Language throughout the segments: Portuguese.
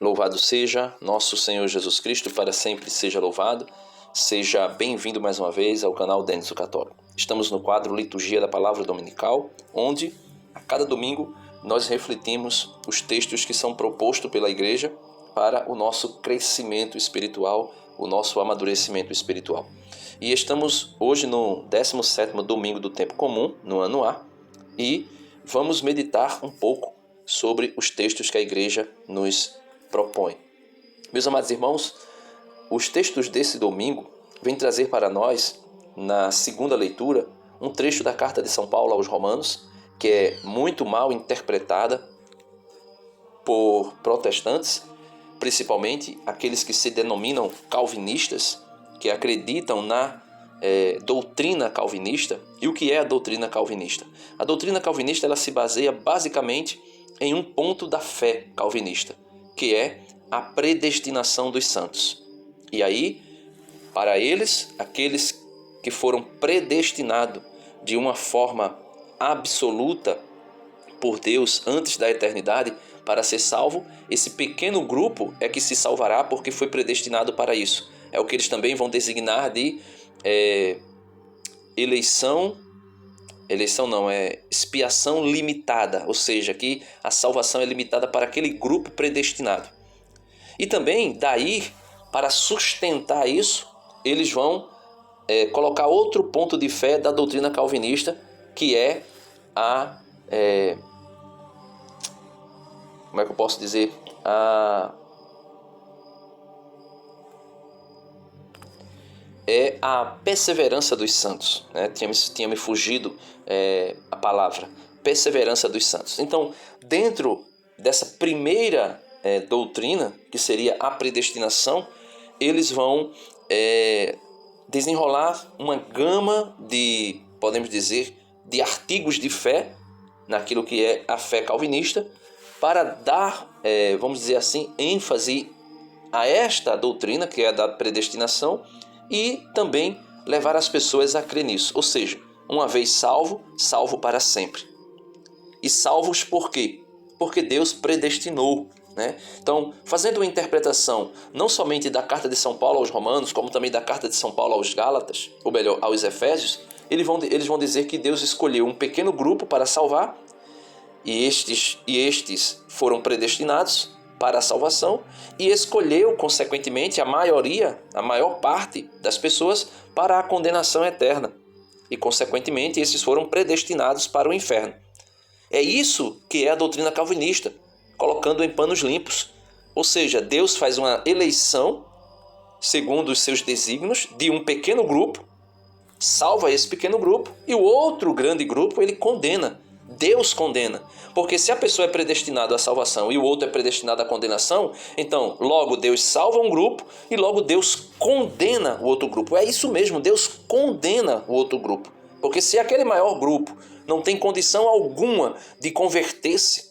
Louvado seja nosso Senhor Jesus Cristo, para sempre seja louvado. Seja bem-vindo mais uma vez ao canal Denis o Católico. Estamos no quadro Liturgia da Palavra Dominical, onde a cada domingo nós refletimos os textos que são propostos pela Igreja para o nosso crescimento espiritual, o nosso amadurecimento espiritual. E estamos hoje no 17º domingo do tempo comum, no ano A, e vamos meditar um pouco sobre os textos que a Igreja nos propõe. Meus amados irmãos, os textos desse domingo vêm trazer para nós, na segunda leitura, um trecho da carta de São Paulo aos Romanos, que é muito mal interpretada por protestantes, principalmente aqueles que se denominam calvinistas, que acreditam na doutrina calvinista. E o que é a doutrina calvinista? A doutrina calvinista ela se baseia basicamente em um ponto da fé calvinista, que é a predestinação dos santos. E aí, para eles, aqueles que foram predestinados de uma forma absoluta por Deus antes da eternidade para ser salvo, esse pequeno grupo é que se salvará porque foi predestinado para isso. É o que eles também vão designar de expiação limitada, ou seja, que a salvação é limitada para aquele grupo predestinado. E também, daí, para sustentar isso, eles vão colocar outro ponto de fé da doutrina calvinista, que é como é que eu posso dizer? É a perseverança dos santos, né? Tinha me fugido a palavra, perseverança dos santos. Então, dentro dessa primeira doutrina, que seria a predestinação, eles vão desenrolar uma gama de, podemos dizer, de artigos de fé, naquilo que é a fé calvinista, para dar, vamos dizer assim, ênfase a esta doutrina, que é a da predestinação, e também levar as pessoas a crer nisso. Ou seja, uma vez salvo, salvo para sempre. E salvos por quê? Porque Deus predestinou, né? Então, fazendo uma interpretação não somente da carta de São Paulo aos Romanos, como também da carta de São Paulo aos Gálatas, ou melhor, aos Efésios, eles vão dizer que Deus escolheu um pequeno grupo para salvar, e estes foram predestinados para a salvação, e escolheu, consequentemente, a maior parte das pessoas para a condenação eterna. E, consequentemente, esses foram predestinados para o inferno. É isso que é a doutrina calvinista, colocando em panos limpos. Ou seja, Deus faz uma eleição, segundo os seus desígnios, de um pequeno grupo, salva esse pequeno grupo, e o outro grande grupo ele condena. Deus condena. Porque se a pessoa é predestinada à salvação e o outro é predestinado à condenação, então logo Deus salva um grupo e logo Deus condena o outro grupo. É isso mesmo, Deus condena o outro grupo. Porque se aquele maior grupo não tem condição alguma de converter-se,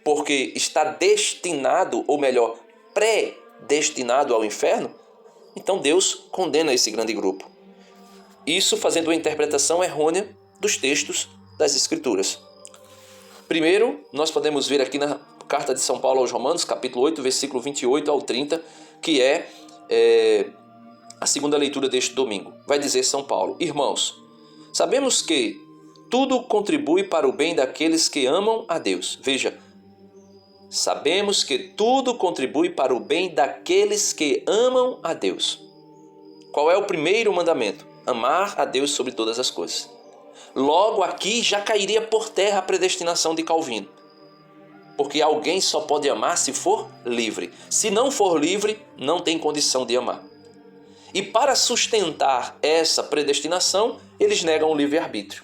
porque está destinado, ou melhor, predestinado ao inferno, então Deus condena esse grande grupo. Isso fazendo uma interpretação errônea dos textos das Escrituras. Primeiro, nós podemos ver aqui na carta de São Paulo aos Romanos, capítulo 8, versículo 28 ao 30, que é a segunda leitura deste domingo. Vai dizer São Paulo: Irmãos, sabemos que tudo contribui para o bem daqueles que amam a Deus. Veja, sabemos que tudo contribui para o bem daqueles que amam a Deus. Qual é o primeiro mandamento? Amar a Deus sobre todas as coisas. Logo aqui já cairia por terra a predestinação de Calvino. Porque alguém só pode amar se for livre. Se não for livre, não tem condição de amar. E para sustentar essa predestinação, eles negam o livre-arbítrio.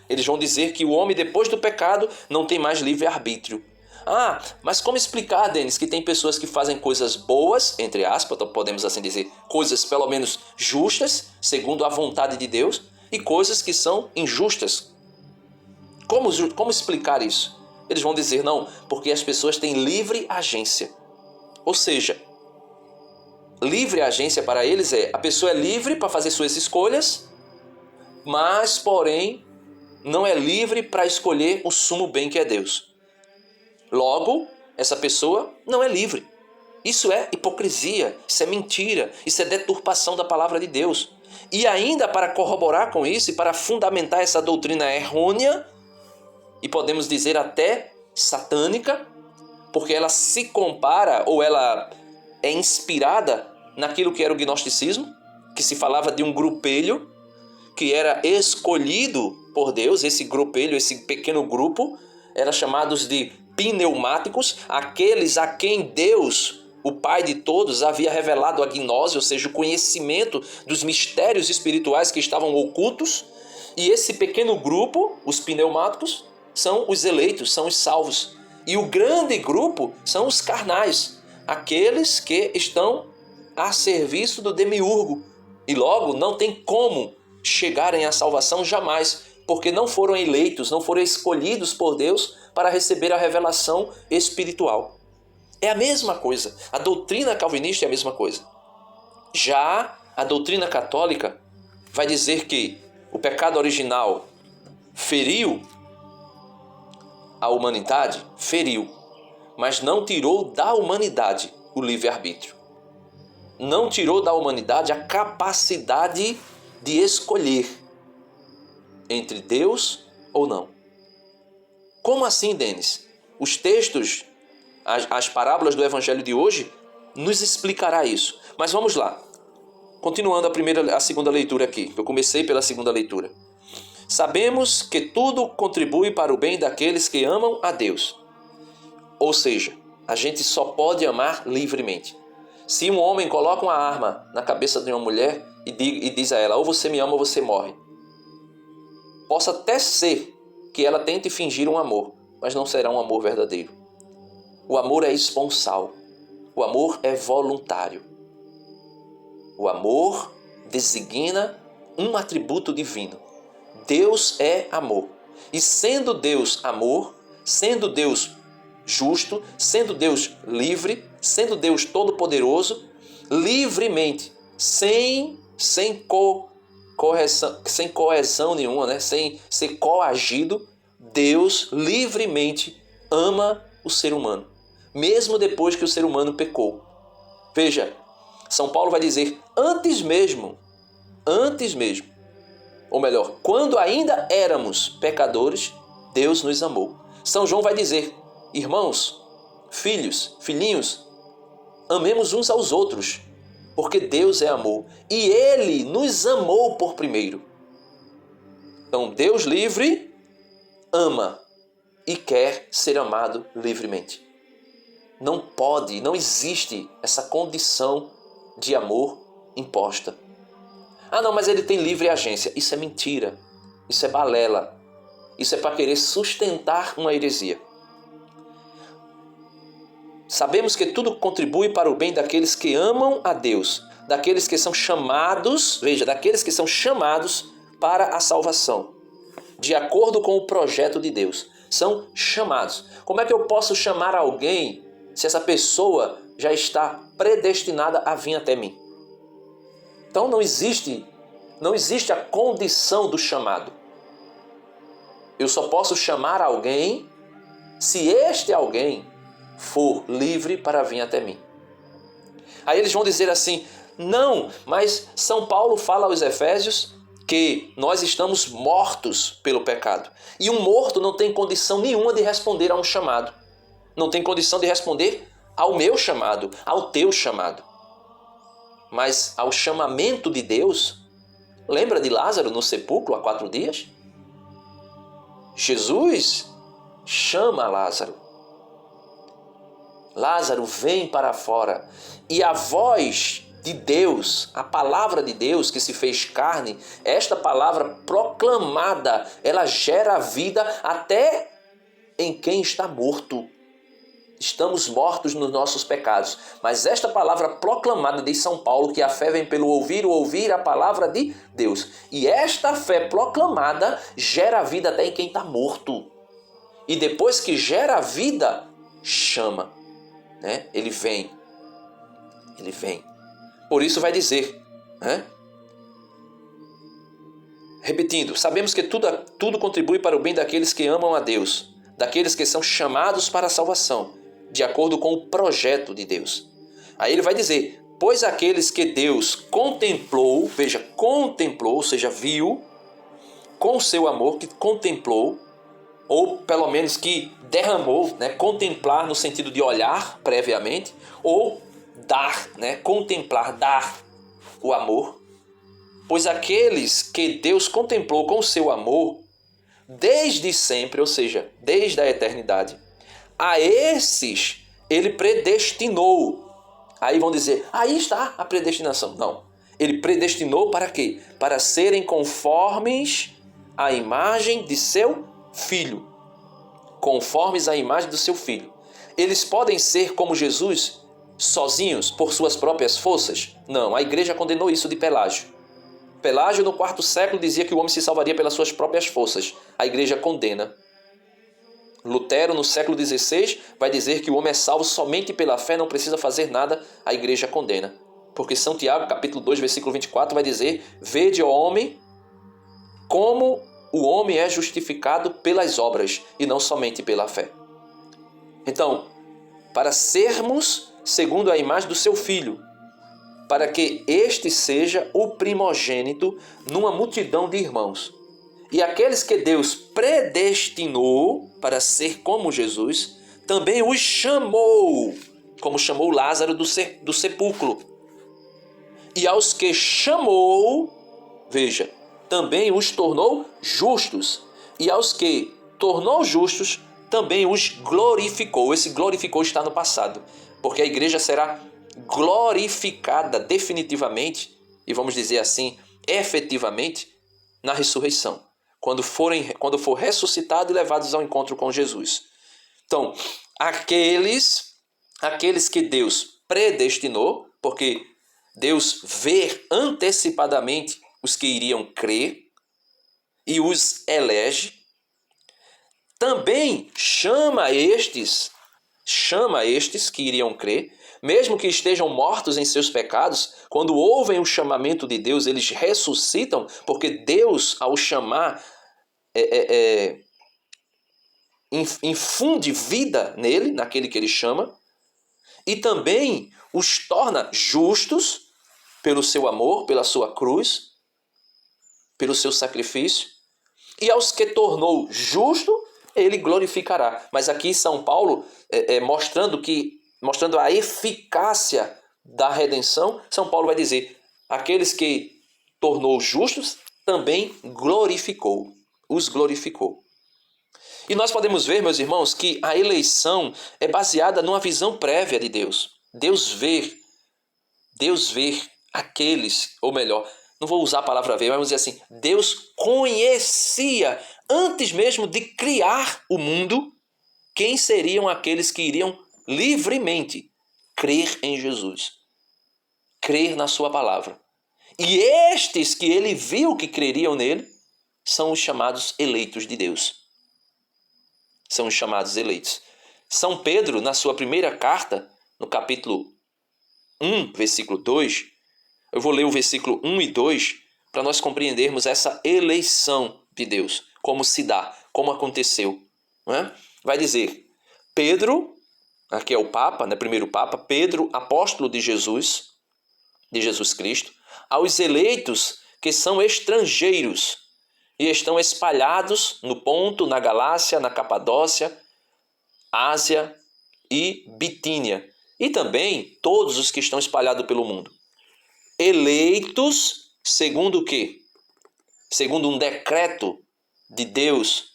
Eles vão dizer que o homem, depois do pecado, não tem mais livre-arbítrio. Ah, mas como explicar, Denis, que tem pessoas que fazem coisas boas, entre aspas, então podemos assim dizer, coisas pelo menos justas, segundo a vontade de Deus, e coisas que são injustas? Como explicar isso? Eles vão dizer, não, porque as pessoas têm livre agência. Ou seja, livre agência para eles a pessoa é livre para fazer suas escolhas, mas, porém, não é livre para escolher o sumo bem que é Deus. Logo, essa pessoa não é livre. Isso é hipocrisia, isso é mentira, isso é deturpação da palavra de Deus. E ainda para corroborar com isso e para fundamentar essa doutrina errônea, e podemos dizer até satânica, porque ela se compara ou ela é inspirada naquilo que era o gnosticismo, que se falava de um grupelho que era escolhido por Deus. Esse grupelho, esse pequeno grupo, era chamados de pneumáticos, aqueles a quem Deus, o Pai de todos, havia revelado a gnose, ou seja, o conhecimento dos mistérios espirituais que estavam ocultos. E esse pequeno grupo, os pneumáticos, são os eleitos, são os salvos. E o grande grupo são os carnais, aqueles que estão a serviço do demiurgo. E logo não tem como chegarem à salvação jamais, porque não foram eleitos, não foram escolhidos por Deus para receber a revelação espiritual. É a mesma coisa. A doutrina calvinista é a mesma coisa. Já a doutrina católica vai dizer que o pecado original feriu a humanidade, mas não tirou da humanidade o livre-arbítrio. Não tirou da humanidade a capacidade de escolher entre Deus ou não. Como assim, Denis? Os textos, as parábolas do Evangelho de hoje nos explicará isso. Mas vamos lá. Continuando a segunda leitura aqui. Eu comecei pela segunda leitura. Sabemos que tudo contribui para o bem daqueles que amam a Deus. Ou seja, a gente só pode amar livremente. Se um homem coloca uma arma na cabeça de uma mulher e diz a ela, ou você me ama ou você morre. Possa até ser que ela tente fingir um amor, mas não será um amor verdadeiro. O amor é esponsal. O amor é voluntário. O amor designa um atributo divino. Deus é amor. E sendo Deus amor, sendo Deus justo, sendo Deus livre, sendo Deus todo-poderoso, livremente, sem coerção nenhuma, né? Sem ser coagido, Deus livremente ama o ser humano, mesmo depois que o ser humano pecou. Veja, São Paulo vai dizer, antes mesmo, ou melhor, quando ainda éramos pecadores, Deus nos amou. São João vai dizer, irmãos, filhos, filhinhos, amemos uns aos outros, porque Deus é amor e Ele nos amou por primeiro. Então, Deus livre ama e quer ser amado livremente. Não existe essa condição de amor imposta. Ah não, mas ele tem livre agência. Isso é mentira, isso é balela, isso é para querer sustentar uma heresia. Sabemos que tudo contribui para o bem daqueles que amam a Deus, daqueles que são chamados, daqueles que são chamados para a salvação, de acordo com o projeto de Deus. São chamados. Como é que eu posso chamar alguém se essa pessoa já está predestinada a vir até mim? Então não existe a condição do chamado. Eu só posso chamar alguém se este alguém for livre para vir até mim. Aí eles vão dizer assim, não, mas São Paulo fala aos Efésios que nós estamos mortos pelo pecado. E um morto não tem condição nenhuma de responder a um chamado. Não tem condição de responder ao meu chamado, ao teu chamado. Mas ao chamamento de Deus, lembra de Lázaro no sepulcro há 4 dias? Jesus chama Lázaro. Lázaro, vem para fora. E a voz de Deus, a palavra de Deus que se fez carne, esta palavra proclamada, ela gera vida até em quem está morto. Estamos mortos nos nossos pecados. Mas esta palavra proclamada de São Paulo, que a fé vem pelo ouvir a palavra de Deus. E esta fé proclamada gera vida até em quem está morto. E depois que gera vida, chama. Né? Ele vem. Por isso vai dizer, né? Repetindo, sabemos que tudo contribui para o bem daqueles que amam a Deus, daqueles que são chamados para a salvação. de acordo com o projeto de Deus. Aí ele vai dizer, pois aqueles que Deus contemplou, veja, contemplou, ou seja, viu, com o seu amor, que contemplou, ou pelo menos que derramou, né? Contemplar no sentido de olhar previamente, ou dar, né? Contemplar, dar o amor. Pois aqueles que Deus contemplou com o seu amor, desde sempre, ou seja, desde a eternidade, a esses ele predestinou. Aí vão dizer, aí está a predestinação. Não. Ele predestinou para quê? Para serem conformes à imagem de seu Filho. Conformes à imagem do seu Filho. Eles podem ser como Jesus, sozinhos, por suas próprias forças? Não, a igreja condenou isso de Pelágio. Pelágio, no quarto século, dizia que o homem se salvaria pelas suas próprias forças. A igreja condena. Lutero, no século XVI, vai dizer que o homem é salvo somente pela fé, não precisa fazer nada, a igreja condena. Porque São Tiago, capítulo 2, versículo 24, vai dizer, vede, ó homem, como o homem é justificado pelas obras e não somente pela fé. Então, para sermos segundo a imagem do seu Filho, para que este seja o primogênito numa multidão de irmãos. E aqueles que Deus predestinou para ser como Jesus, também os chamou, como chamou Lázaro do sepulcro. E aos que chamou, veja, também os tornou justos. E aos que tornou justos, também os glorificou. Esse glorificou está no passado, porque a igreja será glorificada definitivamente, e vamos dizer assim, efetivamente, na ressurreição. Quando for ressuscitado e levados ao encontro com Jesus. Então, aqueles que Deus predestinou, porque Deus vê antecipadamente os que iriam crer e os elege, também chama estes que iriam crer, mesmo que estejam mortos em seus pecados, quando ouvem o chamamento de Deus, eles ressuscitam, porque Deus, ao chamar, infunde vida nele, naquele que ele chama, e também os torna justos pelo seu amor, pela sua cruz, pelo seu sacrifício, e aos que tornou justo, ele glorificará. Mas aqui São Paulo, mostrando a eficácia da redenção, São Paulo vai dizer, aqueles que tornou justos, também glorificou, os glorificou. E nós podemos ver, meus irmãos, que a eleição é baseada numa visão prévia de Deus. Deus vê aqueles, ou melhor, não vou usar a palavra ver, mas vamos dizer assim, Deus conhecia, antes mesmo de criar o mundo, quem seriam aqueles que iriam livremente crer em Jesus, crer na sua palavra. E estes que ele viu que creriam nele, são os chamados eleitos de Deus. São os chamados eleitos. São Pedro, na sua primeira carta, no capítulo 1, versículo 2, eu vou ler o versículo 1 e 2 para nós compreendermos essa eleição de Deus, como se dá, como aconteceu. Não é? Vai dizer, Pedro, aqui é o Papa, né, primeiro Papa, Pedro, apóstolo de Jesus Cristo, aos eleitos que são estrangeiros e estão espalhados no Ponto, na Galácia, na Capadócia, Ásia e Bitínia, e também todos os que estão espalhados pelo mundo. Eleitos segundo o quê? Segundo um decreto de Deus,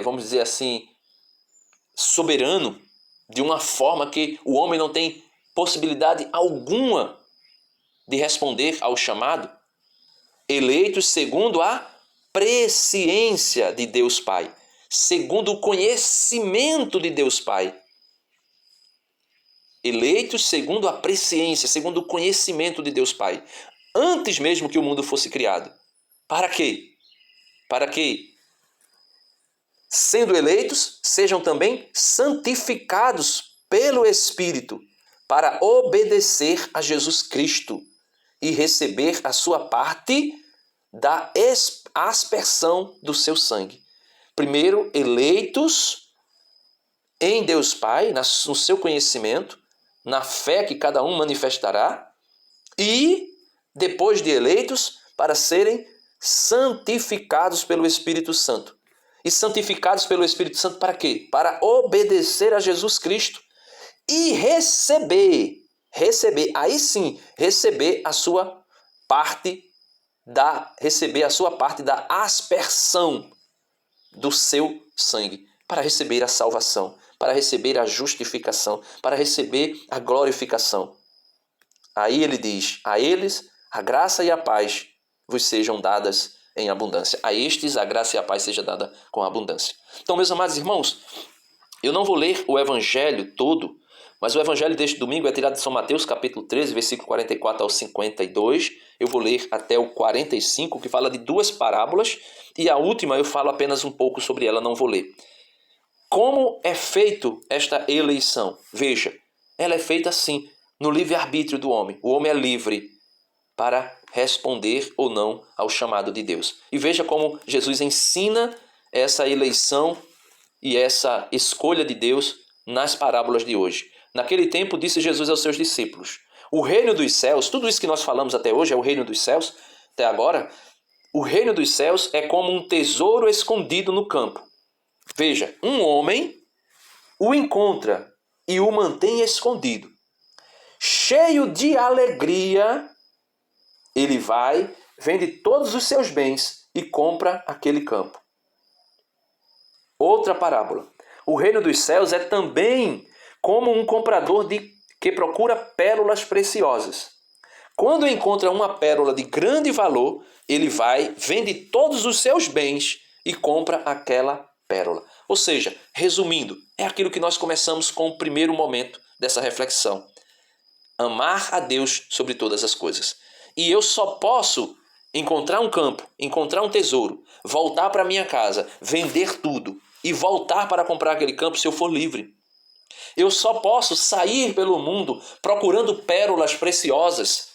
vamos dizer assim, soberano, de uma forma que o homem não tem possibilidade alguma de responder ao chamado. Eleitos segundo a presciência de Deus Pai, segundo o conhecimento de Deus Pai. Eleitos segundo a presciência, segundo o conhecimento de Deus Pai, antes mesmo que o mundo fosse criado. Para quê? Para que, sendo eleitos, sejam também santificados pelo Espírito, para obedecer a Jesus Cristo e receber a sua parte da aspersão do seu sangue. Primeiro, eleitos em Deus Pai, no seu conhecimento, na fé que cada um manifestará, e, depois de eleitos, para serem santificados pelo Espírito Santo. E santificados pelo Espírito Santo para quê? Para obedecer a Jesus Cristo e receber, aí sim, receber a sua parte da aspersão do seu sangue, para receber a salvação, para receber a justificação, para receber a glorificação. Aí ele diz: a eles a graça e a paz vos sejam dadas em abundância. A estes a graça e a paz seja dada com abundância. Então, meus amados irmãos, eu não vou ler o evangelho todo, mas o evangelho deste domingo é tirado de São Mateus, capítulo 13, versículo 44 ao 52. Eu vou ler até o 45, que fala de duas parábolas, e a última eu falo apenas um pouco sobre ela, não vou ler. Como é feito esta eleição? Veja, ela é feita assim, no livre-arbítrio do homem. O homem é livre para responder ou não ao chamado de Deus. E veja como Jesus ensina essa eleição e essa escolha de Deus nas parábolas de hoje. Naquele tempo disse Jesus aos seus discípulos: o reino dos céus, tudo isso que nós falamos até hoje é o reino dos céus, até agora, o reino dos céus é como um tesouro escondido no campo. Veja, um homem o encontra e o mantém escondido. Cheio de alegria, ele vai, vende todos os seus bens e compra aquele campo. Outra parábola. O reino dos céus é também como um comprador que procura pérolas preciosas. Quando encontra uma pérola de grande valor, ele vai, vende todos os seus bens e compra aquela pérola. Ou seja, resumindo, é aquilo que nós começamos com o primeiro momento dessa reflexão. Amar a Deus sobre todas as coisas. E eu só posso encontrar um campo, encontrar um tesouro, voltar para minha casa, vender tudo e voltar para comprar aquele campo se eu for livre. Eu só posso sair pelo mundo procurando pérolas preciosas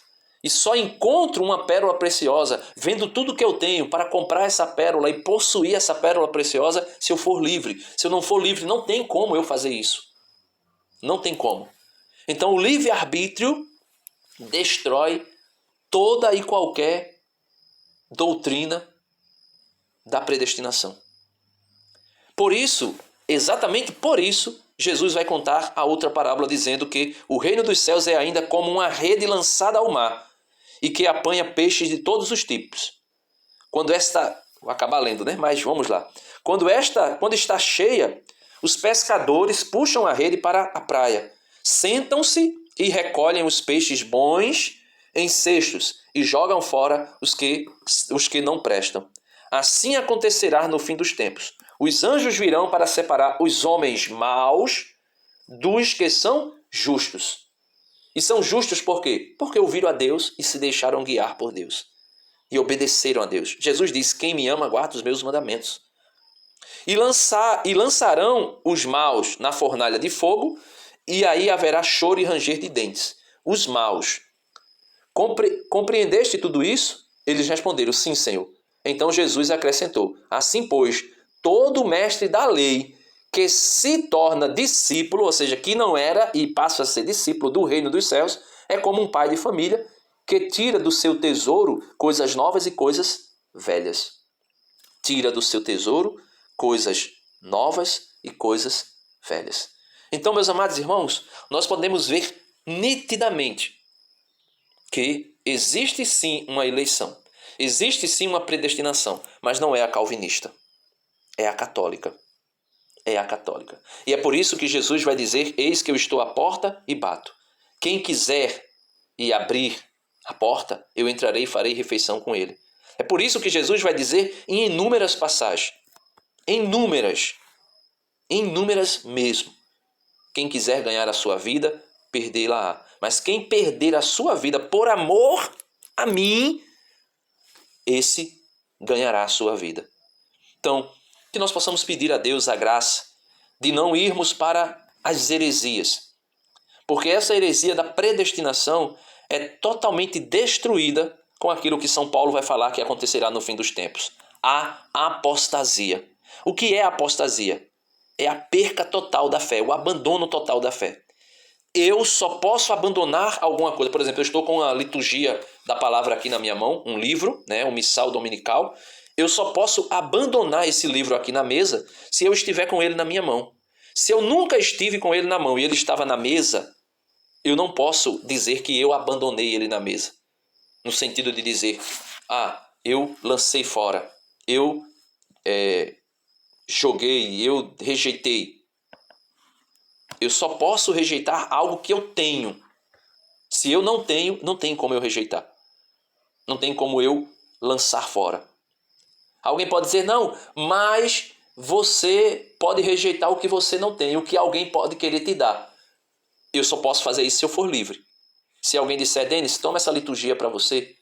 e só encontro uma pérola preciosa, vendo tudo que eu tenho para comprar essa pérola e possuir essa pérola preciosa se eu for livre. Se eu não for livre, não tem como eu fazer isso. Não tem como. Então o livre-arbítrio destrói toda e qualquer doutrina da predestinação. Por isso, exatamente por isso, Jesus vai contar a outra parábola dizendo que o reino dos céus é ainda como uma rede lançada ao mar e que apanha peixes de todos os tipos. Quando esta... Vou acabar lendo, né? Mas vamos lá. Quando está cheia, os pescadores puxam a rede para a praia, sentam-se e recolhem os peixes bons em cestos e jogam fora os que não prestam. Assim acontecerá no fim dos tempos. Os anjos virão para separar os homens maus dos que são justos. E são justos por quê? Porque ouviram a Deus e se deixaram guiar por Deus. E obedeceram a Deus. Jesus disse: quem me ama guarda os meus mandamentos. E lançarão os maus na fornalha de fogo, e aí haverá choro e ranger de dentes. Os maus. Compreendeste tudo isso? Eles responderam: sim, Senhor. Então Jesus acrescentou: assim, pois, todo mestre da lei que se torna discípulo, ou seja, que não era e passa a ser discípulo do reino dos céus, é como um pai de família que tira do seu tesouro coisas novas e coisas velhas. Tira do seu tesouro coisas novas e coisas velhas. Então, meus amados irmãos, nós podemos ver nitidamente que existe sim uma eleição, existe sim uma predestinação, mas não é a calvinista, é a católica. É a católica. E é por isso que Jesus vai dizer: eis que eu estou à porta e bato. Quem quiser e abrir a porta, eu entrarei e farei refeição com ele. É por isso que Jesus vai dizer em inúmeras passagens, inúmeras mesmo: quem quiser ganhar a sua vida, perdê-la-á. Mas quem perder a sua vida por amor a mim, esse ganhará a sua vida. Então, que nós possamos pedir a Deus a graça de não irmos para as heresias. Porque essa heresia da predestinação é totalmente destruída com aquilo que São Paulo vai falar que acontecerá no fim dos tempos. A apostasia. O que é apostasia? é a perca total da fé, o abandono total da fé. Eu só posso abandonar alguma coisa. Por exemplo, eu estou com a liturgia da palavra aqui na minha mão, um livro, né, um missal dominical. Eu só posso abandonar esse livro aqui na mesa se eu estiver com ele na minha mão. Se eu nunca estive com ele na mão e ele estava na mesa, eu não posso dizer que eu abandonei ele na mesa. No sentido de dizer, eu lancei fora, eu joguei, eu rejeitei. Eu só posso rejeitar algo que eu tenho. Se eu não tenho, não tem como eu rejeitar. Não tem como eu lançar fora. Alguém pode dizer, não, mas você pode rejeitar o que você não tem, o que alguém pode querer te dar. Eu só posso fazer isso se eu for livre. Se alguém disser, Denis, toma essa liturgia para você.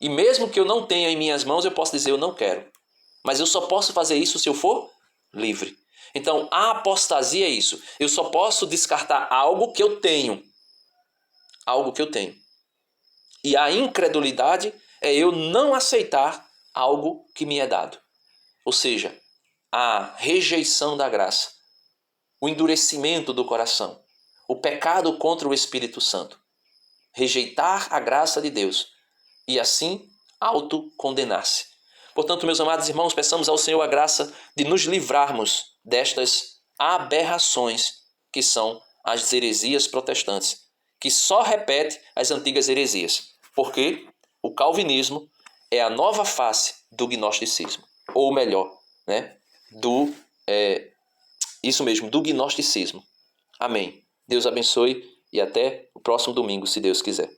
E mesmo que eu não tenha em minhas mãos, eu posso dizer, eu não quero. Mas eu só posso fazer isso se eu for livre. Então, a apostasia é isso. Eu só posso descartar algo que eu tenho. Algo que eu tenho. E a incredulidade é eu não aceitar algo que me é dado. Ou seja, a rejeição da graça, o endurecimento do coração, o pecado contra o Espírito Santo. Rejeitar a graça de Deus e assim autocondenar-se. Portanto, meus amados irmãos, peçamos ao Senhor a graça de nos livrarmos destas aberrações que são as heresias protestantes, que só repete as antigas heresias. Porque o calvinismo é a nova face do gnosticismo, ou melhor, né, do gnosticismo. Amém. Deus abençoe e até o próximo domingo, se Deus quiser.